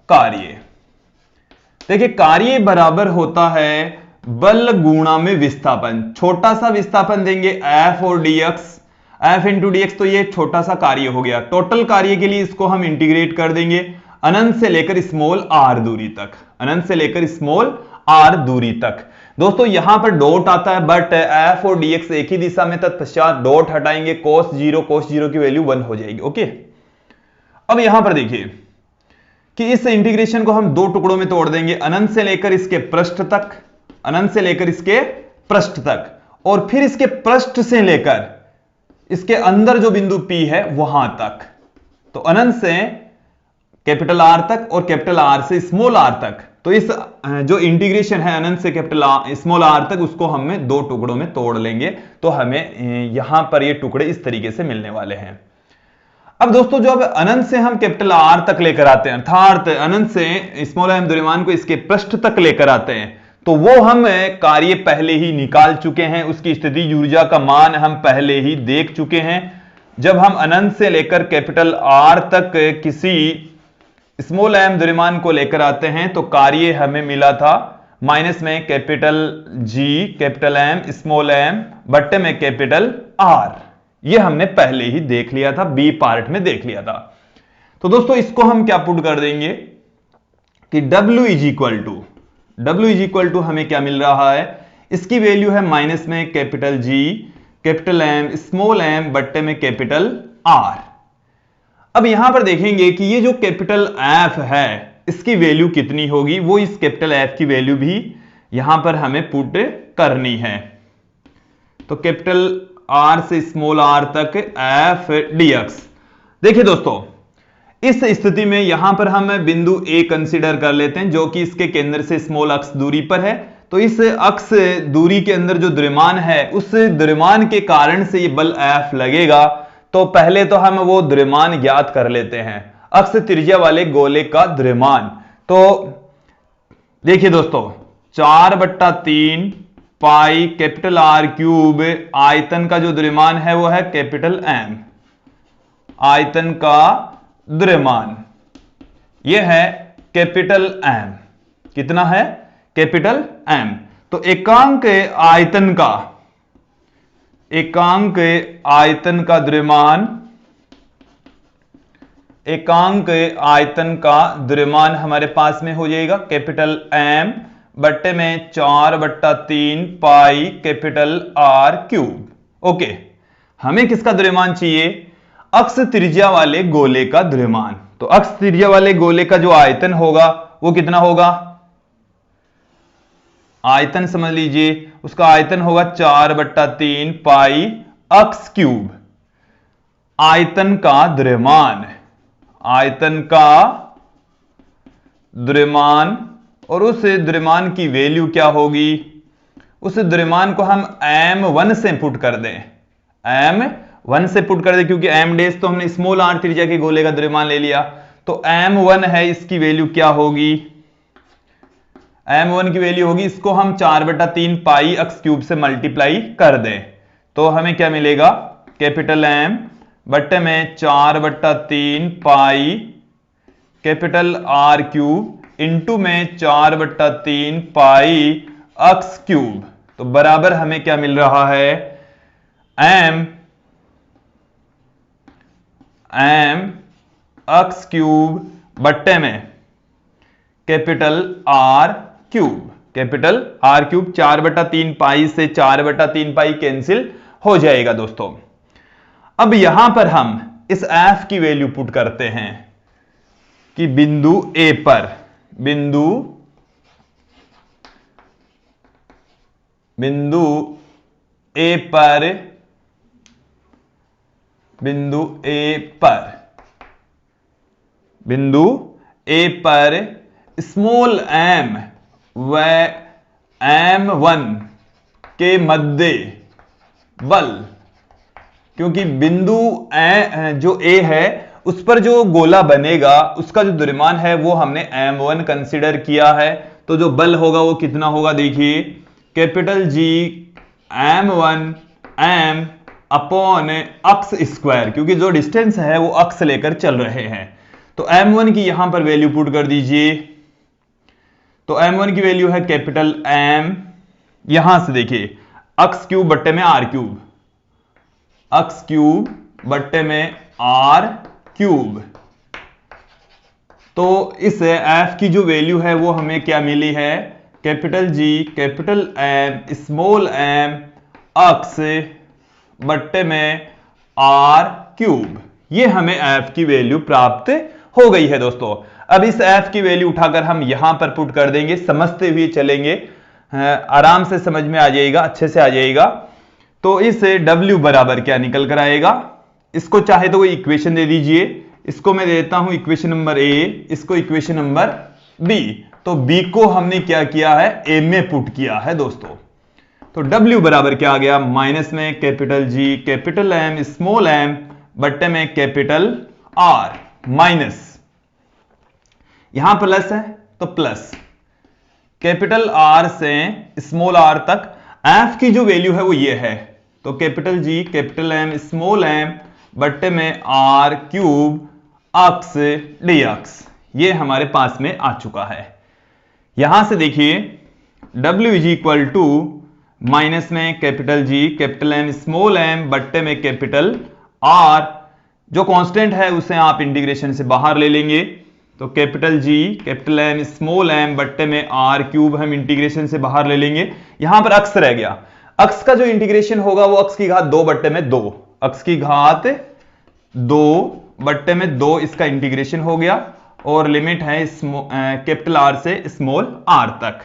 कार्य। देखिए, कार्य बराबर होता है बल गुणा में विस्थापन। छोटा सा विस्थापन देंगे एफ और dx, एफ इंटू dx, तो ये छोटा सा कार्य हो गया। टोटल कार्य के लिए इसको हम इंटीग्रेट कर देंगे अनंत से लेकर स्मॉल आर दूरी तक, अनंत से लेकर स्मॉल आर दूरी तक। दोस्तों यहां पर डॉट आता है, बट एफ और dx एक ही दिशा में, तत्पश्चात डॉट हटाएंगे, cos 0 की वैल्यू 1 हो जाएगी। ओके, अब यहां पर देखिए कि इस इंटीग्रेशन को हम दो टुकड़ों में तोड़ देंगे, अनंत से लेकर इसके पृष्ठ तक, अनंत से लेकर इसके पृष्ठ तक, और फिर इसके पृष्ठ से लेकर इसके अंदर जो बिंदु P है वहां तक। तो अनंत से कैपिटल R तक और कैपिटल R से स्मॉल r तक। तो इस जो इंटीग्रेशन है अनंत से कैपिटल स्मॉल r तक, उसको हमें दो टुकड़ों में तोड़ लेंगे, तो हमें यहां पर ये टुकड़े इस तरीके से मिलने वाले हैं। अब दोस्तों, जो अब अनंत से हम कैपिटल R तक लेकर आते हैं, अर्थात अनंत से स्मॉल m द्रव्यमान को इसके पृष्ठ तक लेकर आते हैं, तो वो हम कार्य पहले ही निकाल चुके हैं, उसकी स्थितिज ऊर्जा का मान हम पहले ही देख चुके हैं। जब हम अनंत से लेकर कैपिटल R तक किसी स्मॉल m द्रव्यमान को लेकर आते हैं, तो कार्य हमें मिला था माइनस में capital G, capital M, small m, बट्टे में कैपिटल R। ये हमने पहले ही देख लिया था, बी पार्ट में देख लिया था। तो दोस्तों इसको हम क्या पुट कर देंगे कि W इज इक्वल टू हमें क्या मिल रहा है, इसकी वैल्यू है माइनस में capital G, capital M, small m, बट्टे में कैपिटल R। अब यहां पर देखेंगे कि ये जो कैपिटल F है इसकी वैल्यू कितनी होगी, वो इस कैपिटल F की वैल्यू भी यहां पर हमें पुट करनी है। तो कैपिटल R से स्मॉल r तक F dx। देखिए दोस्तों, इस स्थिति में यहां पर हम बिंदु A कंसीडर कर लेते हैं, जो कि इसके केंद्र से स्मॉल अक्ष दूरी पर है। तो इस अक्ष दूरी के अंदर जो द्रव्यमान है, उस द्रव्यमान के कारण से ये बल F लगेगा। तो पहले तो हम वो द्रव्यमान ज्ञात कर लेते हैं, अक्ष त्रिज्या वाले गोले का द्रव्यमान। तो देखिए दोस्तों, 4/3 पाई कैपिटल R क्यूब, आयतन का जो द्रव्यमान है वो है कैपिटल M, आयतन का द्रव्यमान ये है कैपिटल M। कितना है, कैपिटल M। तो एकांक आयतन का द्रव्यमान, एकांक आयतन का द्रव्यमान हमारे पास में हो जाएगा कैपिटल M बट्टे में 4/3 pi capital R cube. Okay, हमें किसका द्रव्यमान चाहिए? अक्ष त्रिज्या वाले गोले का द्रव्यमान। तो अक्ष त्रिज्या वाले गोले का जो आयतन होगा वो कितना होगा? आयतन समझ लीजिए, उसका आयतन होगा 4/3 पाई अक्ष क्यूब। आयतन का द्रव्यमान, आयतन का द्रव्यमान, और उस द्रव्यमान की वैल्यू क्या होगी? उस द्रव्यमान को हम m1 से पुट कर दें, m1 से पुट कर दें, क्योंकि m डैश तो हमने स्मॉल r त्रिज्या के गोले का द्रव्यमान ले लिया, तो m1 है, इसकी वैल्यू क्या होगी? m1 की वैल्यू होगी, इसको हम 4/3 पाई अक्ष क्यूब से मल्टीप्लाई कर दें, तो हमें क्या मिलेगा? कैपिटल M बट्टे में 4/3 pi capital R cube into में 4/3 पाई अक्ष क्यूब। तो बराबर हमें क्या मिल रहा है? m अक्ष क्यूब बट्टे में capital R cube. Capital R cube 4/3 पाई से 4/3 पाई कैंसिल हो जाएगा दोस्तों। अब यहां पर हम इस f की वैल्यू पुट करते हैं कि बिंदु A पर, बिंदु A पर, बिंदु A पर स्मॉल m व m1 के मध्य बल, क्योंकि बिंदु जो A है उस पर जो गोला बनेगा उसका जो द्रव्यमान है वो हमने m1 कंसीडर किया है, तो जो बल होगा वो कितना होगा? देखिए, capital G m1 m upon अक्ष स्क्वायर, क्योंकि जो डिस्टेंस है वो अक्ष लेकर चल रहे हैं, तो m1 की यहां पर वैल्यू पुट कर दीजिए। तो m1 की वैल्यू है कैपिटल M, यहां से देखिए अक्ष क्यूब बट्टे में R क्यूब, अक्ष क्यूब बट्टे में R क्यूब। तो इस f की जो वैल्यू है वो हमें क्या मिली है? Capital G capital M small m अक्ष बट्टे में R क्यूब। ये हमें f की वैल्यू प्राप्त हो गई है दोस्तों। अब इस f की वैल्यू उठाकर हम यहां पर पुट कर देंगे, समझते हुए चलेंगे, आराम से समझ में आ जाएगा, अच्छे से आ जाएगा। तो इस w बराबर क्या निकल कर आएगा? इसको चाहे तो कोई इक्वेशन दे दीजिए, इसको मैं देता हूं इक्वेशन नंबर A, इसको इक्वेशन नंबर B। तो B को हमने क्या किया है? A में पुट किया है दोस्तों। तो w बराबर क्या आ गया? माइनस में capital G capital M small m बट्टे में कैपिटल R, माइनस यहां प्लस है तो प्लस कैपिटल R से स्मॉल r तक f की जो वैल्यू है वो ये है, तो capital G capital M small m बट्टे में R क्यूब अक्ष dx, ये हमारे पास में आ चुका है। यहां से देखिए w is equal to minus में capital G capital M small m बट्टे में कैपिटल R, जो कांस्टेंट है उसे आप इंटीग्रेशन से बाहर ले लेंगे, तो capital G capital M small m बट्टे में R क्यूब हम इंटीग्रेशन से बाहर ले लेंगे। यहां पर अक्ष रह गया, अक्ष का जो इंटीग्रेशन होगा वो अक्ष की घात 2 बट्टे में 2, अक्ष की घात 2 बट्टे में 2 इसका इंटीग्रेशन हो गया, और लिमिट है कैपिटल R से स्मॉल r तक।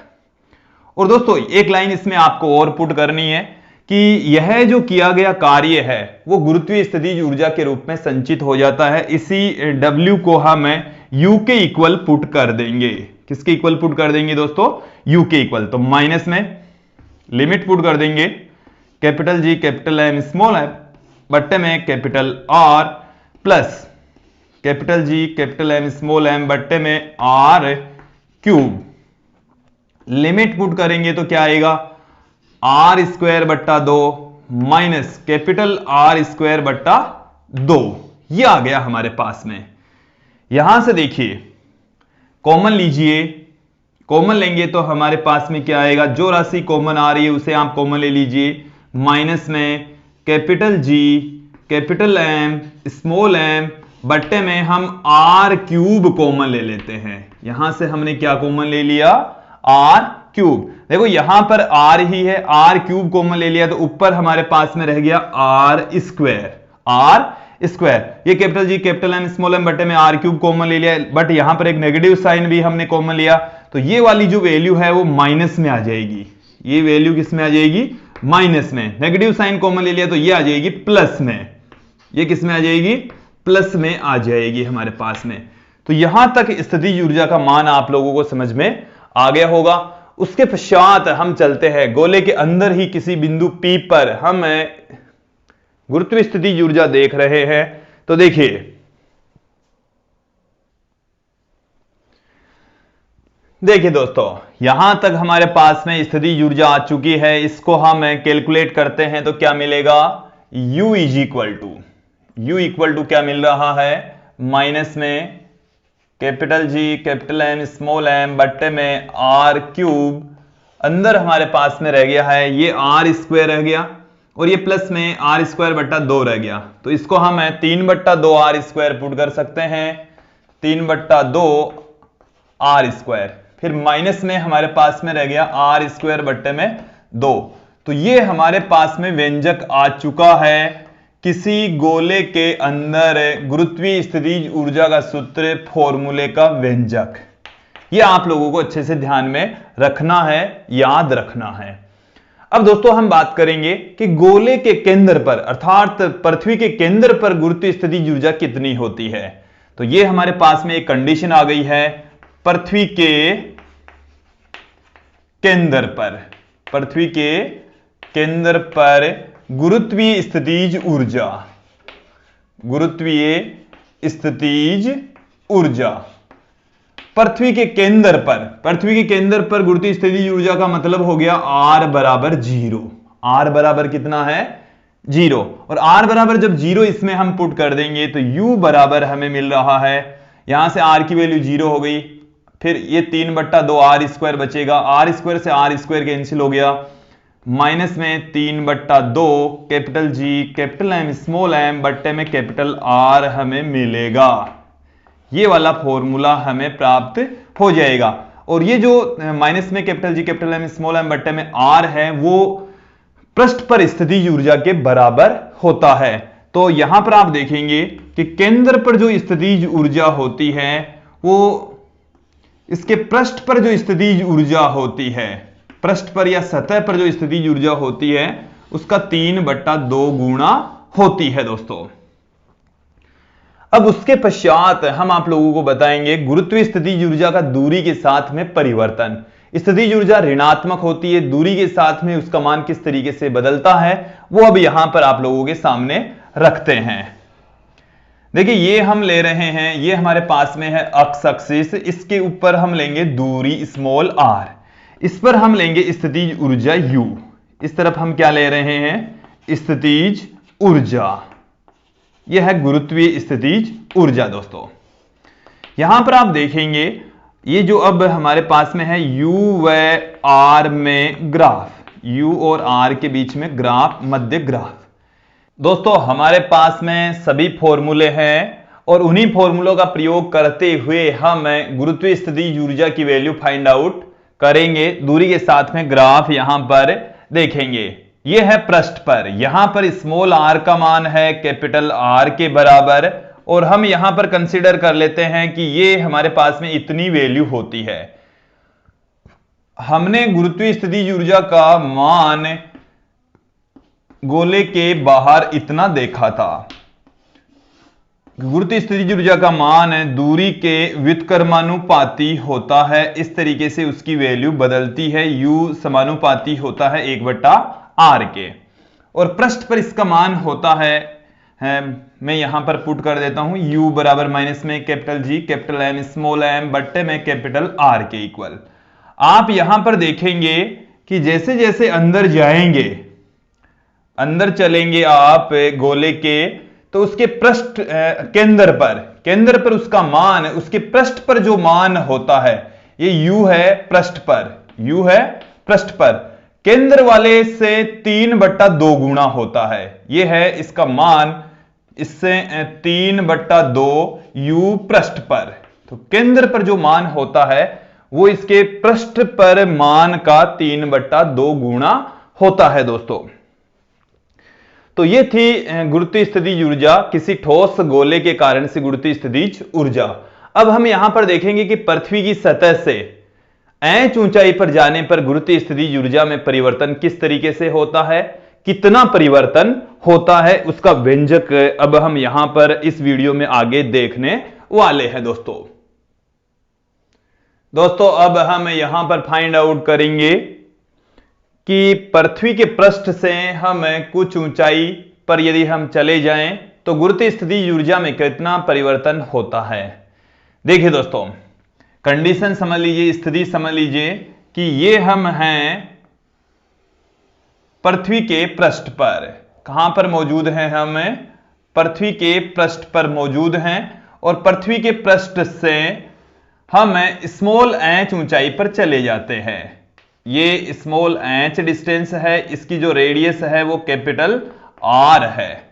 और दोस्तों एक लाइन इसमें आपको और पुट करनी है कि यह जो किया गया कार्य है वो गुरुत्वीय स्थितिज ऊर्जा के रूप में संचित हो जाता है। इसी W को हम U के इक्वल पुट कर देंगे। किसके इक्वल पुट कर देंगे दोस्तों? U के इक्वल। तो माइनस में लिमिट पुट कर देंगे capital G capital M small m बट्टे में capital R plus capital G capital M small m बट्टे में R क्यूब। लिमिट पुट करेंगे तो क्या आएगा? R स्क्वायर बट्टा 2 माइनस कैपिटल R स्क्वायर बट्टा 2, ये आ गया हमारे पास में। यहां से देखिए कॉमन लीजिए, कॉमन लेंगे तो हमारे पास में क्या आएगा? जो राशि कॉमन आ रही है उसे आप कॉमन ले लीजिए, माइनस में capital G capital M small m बट्टे में हम R क्यूब कॉमन ले लेते हैं। यहां से हमने क्या कॉमन ले लिया? R cube. देखो यहां पर आर ही है, आर क्यूब कॉमन ले लिया तो ऊपर हमारे पास में रह गया आर स्क्वायर, आर स्क्वायर। ये capital G capital M small m बटे में आर क्यूब कॉमन ले लिया, बट यहां पर एक नेगेटिव साइन भी हमने कॉमन लिया, तो ये वाली जो वैल्यू है वो माइनस में आ जाएगी। ये वैल्यू किस में आ जाएगी? माइनस में। नेगेटिव साइन कॉमन ले लिया तो ये आ जाएगी प्लस में। ये किस में आ जाएगी? प्लस में आ जाएगी हमारे पास में। तो यहां तक स्थितिज ऊर्जा का मान आप लोगों को समझ में आ गया होगा। उसके पश्चात हम चलते हैं गोले के अंदर ही किसी बिंदु P पर हम गुरुत्वीय स्थितिज ऊर्जा देख रहे हैं। तो देखिए दोस्तों, यहां तक हमारे पास में स्थितिज ऊर्जा आ चुकी है। इसको हम कैलकुलेट करते हैं तो क्या मिलेगा? U इज इक्वल टू क्या मिल रहा है? माइनस में capital G capital M small m बट्टे में आर क्यूब, अंदर हमारे पास में रह गया है ये आर स्क्वायर रह गया, और ये प्लस में आर स्क्वायर बट्टा 2 रह गया। तो इसको हम 3/2 आर स्क्वायर पुट कर सकते हैं, 3/2 आर स्क्वायर, फिर माइनस में हमारे पास में रह गया आर स्क्वायर बट्टे में 2। तो ये हमारे पास में व्यंजक आ चुका है किसी गोले के अंदर गुरुत्वीय स्थितिज ऊर्जा का सूत्र, फॉर्मूले का व्यंजक। ये आप लोगों को अच्छे से ध्यान में रखना है, याद रखना है। अब दोस्तों हम बात करेंगे कि गोले के केंद्र पर अर्थात पृथ्वी के केंद्र पर गुरुत्वीय स्थितिज ऊर्जा कितनी होती है। तो ये हमारे पास में एक कंडीशन आ गई है, पृथ्वी के केंद्र पर, पृथ्वी के केंद्र पर गुरुत्वीय स्थितिज ऊर्जा, गुरुत्वीय स्थितिज ऊर्जा पृथ्वी के केंद्र पर, पृथ्वी के केंद्र पर गुरुत्वीय स्थितिज ऊर्जा का मतलब हो गया R बराबर 0। R बराबर कितना है? 0। और R बराबर जब 0 इसमें हम पुट कर देंगे तो U बराबर हमें मिल रहा है, यहां से R की वैल्यू 0 हो गई, फिर ये 3/2 आर स्क्वायर बचेगा, आर स्क्वायर से आर स्क्वायर कैंसिल हो गया, माइनस में 3/2 capital G capital M small m बट्टे में कैपिटल आर हमें मिलेगा। ये वाला फॉर्मूला हमें प्राप्त हो जाएगा। और ये जो माइनस में capital G capital M small m बट्टे में आर है वो पृष्ठ पर स्थितिज ऊर्जा के बराबर होता है। तो यहां पर आप देखेंगे कि केंद्र पर जो स्थितिज ऊर्जा होती है वो इसके पृष्ठ पर जो स्थितिज ऊर्जा होती है, पृष्ठ पर या सतह पर जो स्थितिज ऊर्जा होती है उसका 3/2 गुना होती है दोस्तों। अब उसके पश्चात हम आप लोगों को बताएंगे गुरुत्वीय स्थितिज ऊर्जा का दूरी के साथ में परिवर्तन। स्थितिज ऊर्जा ऋणात्मक होती है, दूरी के साथ में उसका मान किस तरीके से बदलता है वो अब यहां पर आप लोगों के सामने रखते हैं। देखिए ये हम ले रहे हैं, ये हमारे पास में है अक्ष एक्सिस, इसके ऊपर हम लेंगे दूरी स्मॉल r, इस पर हम लेंगे स्थितिज ऊर्जा u, इस तरफ हम क्या ले रहे हैं? स्थितिज ऊर्जा। यह है गुरुत्वीय स्थितिज ऊर्जा दोस्तों। यहां पर आप देखेंगे ये जो अब हमारे पास में है u व r में ग्राफ, u और r के बीच में ग्राफ, मध्य ग्राफ। दोस्तों हमारे पास में सभी फॉर्मूले हैं और उन्हीं फॉर्मूलों का प्रयोग करते हुए हम गुरुत्वीय स्थितिज ऊर्जा की वैल्यू फाइंड आउट करेंगे। दूरी के साथ में ग्राफ यहां पर देखेंगे, यह है पृष्ठ पर, यहां पर स्मॉल r का मान है कैपिटल R के बराबर, और हम यहां पर कंसीडर कर लेते हैं कि ये हमारे पास में इतनी वैल्यू होती है। हमने गुरुत्वीय स्थितिज ऊर्जा का मान गोले के बाहर इतना देखा था, गुरुत्वीय स्थितिज ऊर्जा का मान दूरी के व्युत्क्रमानुपाती होता है, इस तरीके से उसकी वैल्यू बदलती है, u समानुपाती होता है 1/r के, और पृष्ठ पर इसका मान होता है मैं यहां पर पुट कर देता हूं u बराबर माइनस में capital G capital M small m बट्टे में कैपिटल R के इक्वल। आप यहां पर देखेंगे कि जैसे जैसे अंदर जाएंगे, अंदर चलेंगे आप गोले के, तो उसके पृष्ठ केंद्र पर उसका मान, उसके पृष्ठ पर जो मान होता है ये u है पृष्ठ पर, u है पृष्ठ पर, केंद्र वाले से 3/2 गुना होता है, ये है इसका मान, इससे 3/2 u पृष्ठ पर। तो केंद्र पर जो मान होता है वो इसके पृष्ठ पर मान का 3/2 गुणा होता है दोस्तों। तो ये थी गुरुत्वीय स्थितिज ऊर्जा, किसी ठोस गोले के कारण से गुरुत्वीय स्थितिज ऊर्जा। अब हम यहां पर देखेंगे कि पृथ्वी की सतह से h ऊंचाई पर जाने पर गुरुत्वीय स्थितिज ऊर्जा में परिवर्तन किस तरीके से होता है, कितना परिवर्तन होता है, उसका व्यंजक अब हम यहां पर इस वीडियो में आगे देखने वाले हैं दोस्तों अब हम यहां पर फाइंड आउट करेंगे कि पृथ्वी के पृष्ठ से हम कुछ ऊंचाई पर यदि हम चले जाएं तो गुरुत्वीय स्थितिज ऊर्जा में कितना परिवर्तन होता है। देखिए दोस्तों, कंडीशन समझ लीजिए, स्थिति समझ लीजिए कि ये हम हैं पृथ्वी के पृष्ठ पर। कहां पर मौजूद हैं हम? पृथ्वी के पृष्ठ पर मौजूद हैं और पृथ्वी के पृष्ठ से हम स्मॉल h ऊंचाई पर चले जाते हैं। ये स्मॉल h डिस्टेंस है, इसकी जो रेडियस है वो कैपिटल R है।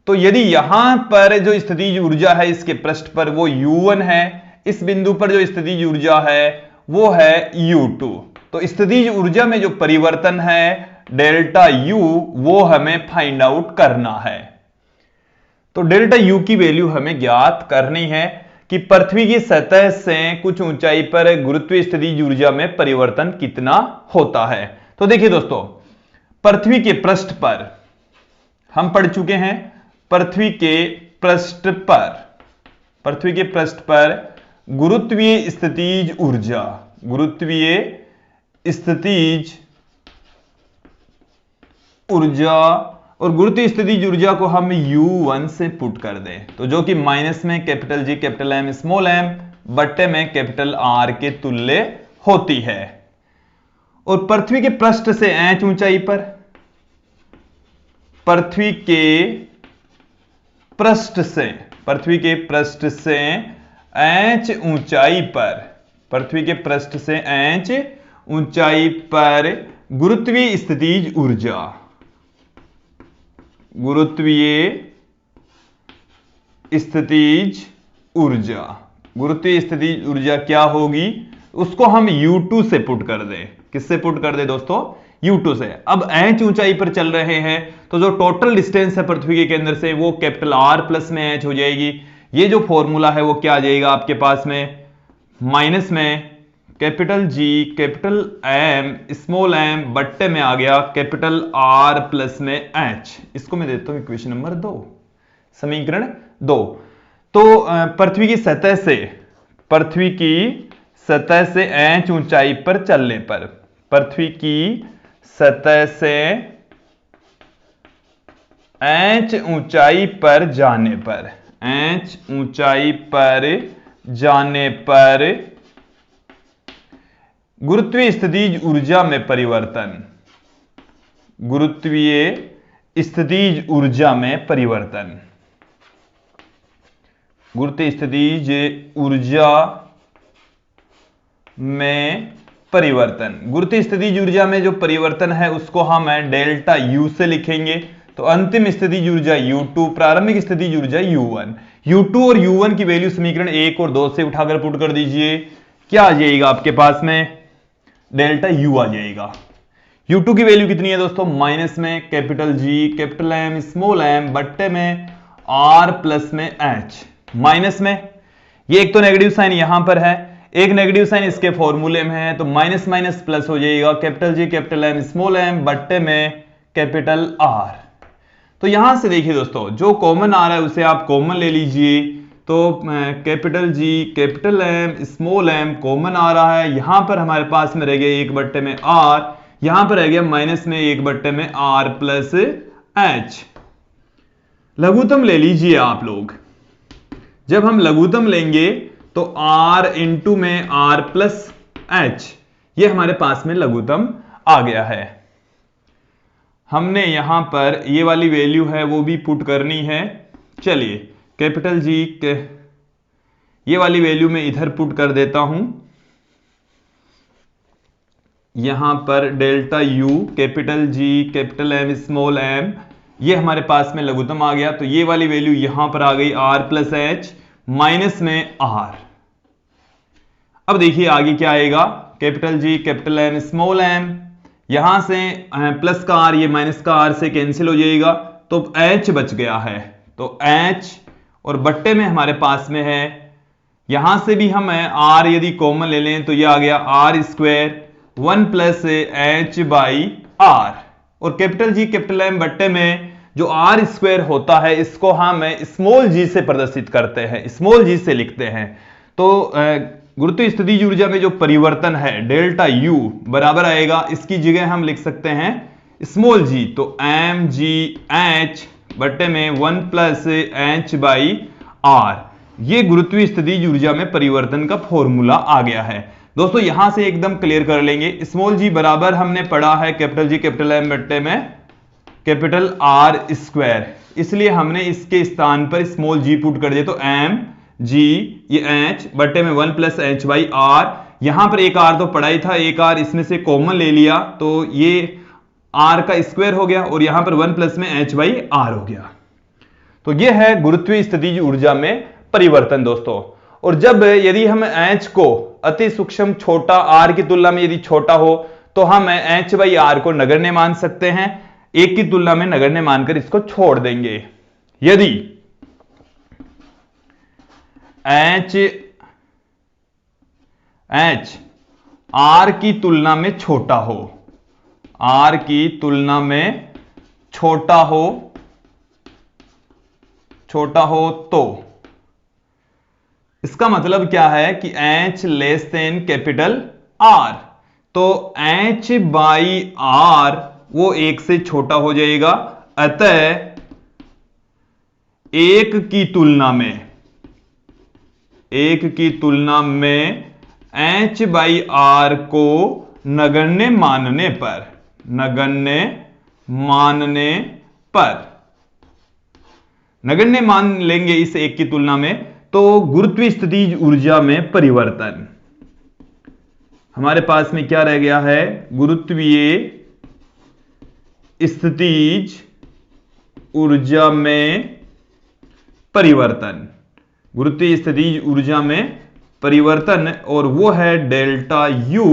तो यदि यहां पर जो स्थितिज ऊर्जा है इसके पृष्ठ पर वो U1 है, इस बिंदु पर जो स्थितिज ऊर्जा है वो है U2। तो स्थितिज ऊर्जा में जो परिवर्तन है डेल्टा U वो हमें फाइंड आउट करना है। तो डेल्टा U की वैल्यू हमें ज्ञात करनी है कि पृथ्वी की सतह से कुछ ऊंचाई पर गुरुत्वीय स्थितिज ऊर्जा में परिवर्तन कितना होता है। तो देखिए दोस्तों, पृथ्वी के पृष्ठ पर हम पढ़ चुके हैं, पृथ्वी के पृष्ठ पर गुरुत्वीय स्थितिज ऊर्जा, गुरुत्वीय स्थितिज ऊर्जा, और गुरुत्वीय स्थितिज ऊर्जा को हम U1 से पुट कर दें तो जो कि माइनस में capital G capital M small m बट्टे में कैपिटल R के तुल्य होती है। और पृथ्वी के पृष्ठ से h ऊंचाई पर, पृथ्वी के पृष्ठ से h ऊंचाई पर, पृथ्वी के पृष्ठ से h ऊंचाई पर गुरुत्वीय स्थितिज ऊर्जा, गुरुत्वीय स्थितिज ऊर्जा क्या होगी, उसको हम U2 से पुट कर दें। किससे पुट कर दें दोस्तों? U2 से। अब h ऊंचाई पर चल रहे हैं तो जो टोटल डिस्टेंस है पृथ्वी के केंद्र से वो कैपिटल R प्लस में h हो जाएगी। ये जो फॉर्मूला है वो क्या आ जाएगा आपके पास में, माइनस में capital G capital M small m बट्टे में आ गया कैपिटल R प्लस में h। इसको मैं देता हूं इक्वेशन नंबर 2, समीकरण 2। तो पृथ्वी की सतह से h ऊंचाई पर चलने पर, पृथ्वी की सतह से h ऊंचाई पर जाने पर गुरुत्वीय स्थितिज ऊर्जा में परिवर्तन, गुरुत्वीय स्थितिज ऊर्जा में परिवर्तन, गुरुत्वीय स्थितिज ऊर्जा में परिवर्तन, गुरुत्वीय स्थितिज ऊर्जा में जो परिवर्तन है उसको हम डेल्टा U से लिखेंगे। तो अंतिम स्थितिज ऊर्जा U2, प्रारंभिक स्थितिज ऊर्जा U1। U2 और U1 की वैल्यू समीकरण 1 और 2 से उठाकर पुट कर दीजिए। क्या आ जाएगा आपके पास में? डेल्टा U आ जाएगा। U2 की वैल्यू कितनी है दोस्तों? माइनस में capital G capital M small m बट्टे में R प्लस में H, माइनस में ये एक तो नेगेटिव साइन यहां पर है, एक नेगेटिव साइन इसके फॉर्मूले में है, तो माइनस माइनस प्लस हो जाएगा capital G capital M small m बट्टे में कैपिटल R। तो यहां से देखिए दोस्तों, जो कॉमन आ रहा है उसे आप कॉमन ले लीजिए। तो capital G capital M small m common आ रहा है, यहां पर हमारे पास में रह गया 1 बट्टे में R, यहां पर रह गया माइनस में 1 बट्टे में R प्लस H। लघुत्तम ले लीजिए आप लोग। जब हम लघुत्तम लेंगे तो R इंटू में R प्लस H, ये हमारे पास में लघुत्तम आ गया है। हमने यहां पर ये वाली वैल्यू है वो भी पुट करनी है। चलिए कैपिटल G के ये वाली वैल्यू मैं इधर पुट कर देता हूं। यहां पर delta U capital G capital M small m, ये हमारे पास में लघुत्तम आ गया। तो ये वाली वैल्यू यहां पर आ गई R प्लस H माइनस में R। अब देखिए आगे क्या आएगा, capital G capital M small m, यहां से प्लस का आर ये माइनस का आर से कैंसिल हो जाएगा, तो एच बच गया है। तो एच और बट्टे में हमारे पास में है, यहां से भी हम आर यदि कॉमन ले लें तो ये आ गया R square 1 plus H by R, और कैपिटल जी कैपिटल एम बट्टे में जो आर स्क्वायर होता है इसको हम स्मॉल जी से प्रदर्शित करते हैं, स्मॉल जी से लिखते हैं। तो गुरुत्वीय स्थितिज ऊर्जा में जो परिवर्तन है डेल्टा यू बराबर आएगा, इसकी जगह हम लिख सकते हैं स्मॉल जी, तो एम जी एच बट्टे में 1 प्लस एच बाई आर, ये गुरुत्वीय स्थितिज ऊर्जा में परिवर्तन का फॉर्मूला आ गया है। दोस्तों यहां से एकदम क्लियर कर लेंगे, स्मॉल जी बराबर हमने पढ़ा है कैपिटल जी कैपिटल एम बट्टे में कैपिटल आर स्क्वायर, इसलिए हमने इसके स्थान पर स्मॉल जी पुट कर दिया, तो एम जी ये एच बट्टे में 1 प्लस एच बाई आर, यहां पर एक आर तो पढ़ा ही था, एक आर इसमें से कॉमन ले लिया तो ये आर का स्क्वायर हो गया, और यहां पर 1 प्लस में एच बाई आर हो गया। तो ये है गुरुत्वीय स्थितिज ऊर्जा में परिवर्तन दोस्तों। और जब यदि हम एच को अति सूक्ष्म छोटा आर की तुलना में यदि छोटा हो तो हम एच बाई आर को नगण्य मान सकते हैं, एक की तुलना में नगण्य मानकर इसको छोड़ देंगे। यदि एच आर की तुलना में छोटा हो, आर की तुलना में छोटा हो तो इसका मतलब क्या है कि H less than capital R, तो H बाई R वो एक से छोटा हो जाएगा, अतः एक की तुलना में H बाई R को नगण्य मान लेंगे इस एक की तुलना में, तो गुरुत्वीय स्थितिज ऊर्जा में परिवर्तन हमारे पास में क्या रह गया है, गुरुत्वीय स्थितिज ऊर्जा में परिवर्तन, गुरुत्वीय स्थितिज ऊर्जा में परिवर्तन, और वो है डेल्टा यू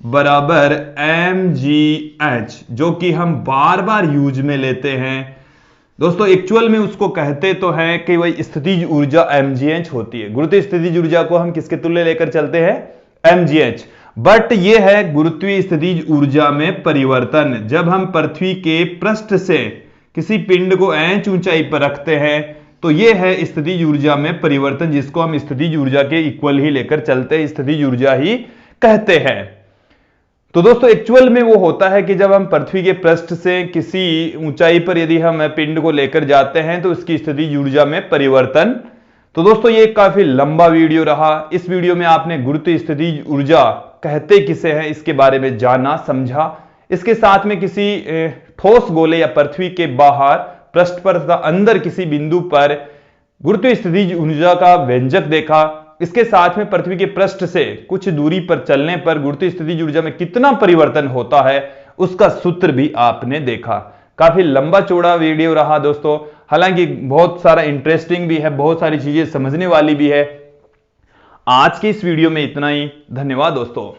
बराबर एम जी एच, जो कि हम बार बार यूज में लेते हैं दोस्तों। एक्चुअल में उसको कहते तो है कि वही स्थितिज ऊर्जा mgh होती है, गुरुत्वीय स्थितिज ऊर्जा को हम किसके तुल्य लेकर चलते हैं, mgh, बट ये है गुरुत्वीय स्थितिज ऊर्जा में परिवर्तन। जब हम पृथ्वी के पृष्ठ से किसी पिंड को h ऊंचाई पर रखते हैं तो ये है स्थितिज ऊर्जा में परिवर्तन, जिसको हम स्थितिज ऊर्जा के इक्वल ही लेकर चलते हैं, स्थितिज ऊर्जा ही कहते हैं। तो दोस्तों एक्चुअल में वो होता है कि जब हम पृथ्वी के पृष्ठ से किसी ऊंचाई पर यदि हम पिंड को लेकर जाते हैं तो उसकी स्थितिज ऊर्जा में परिवर्तन। तो दोस्तों ये काफी लंबा वीडियो रहा, इस वीडियो में आपने गुरुत्वीय स्थितिज ऊर्जा कहते किसे हैं इसके बारे में जाना समझा, इसके साथ में किसी ठोस गोले या पृथ्वी के बाहर पृष्ठ पर तथा अंदर किसी बिंदु पर गुरुत्वीय स्थितिज ऊर्जा का व्यंजक देखा, इसके साथ में पृथ्वी के पृष्ठ से कुछ दूरी पर चलने पर गुरुत्वीय स्थितिज ऊर्जा में कितना परिवर्तन होता है उसका सूत्र भी आपने देखा। काफी लंबा चौड़ा वीडियो रहा दोस्तों, हालांकि बहुत सारा इंटरेस्टिंग भी है, बहुत सारी चीजें समझने वाली भी है। आज की इस वीडियो में इतना ही, धन्यवाद दोस्तों।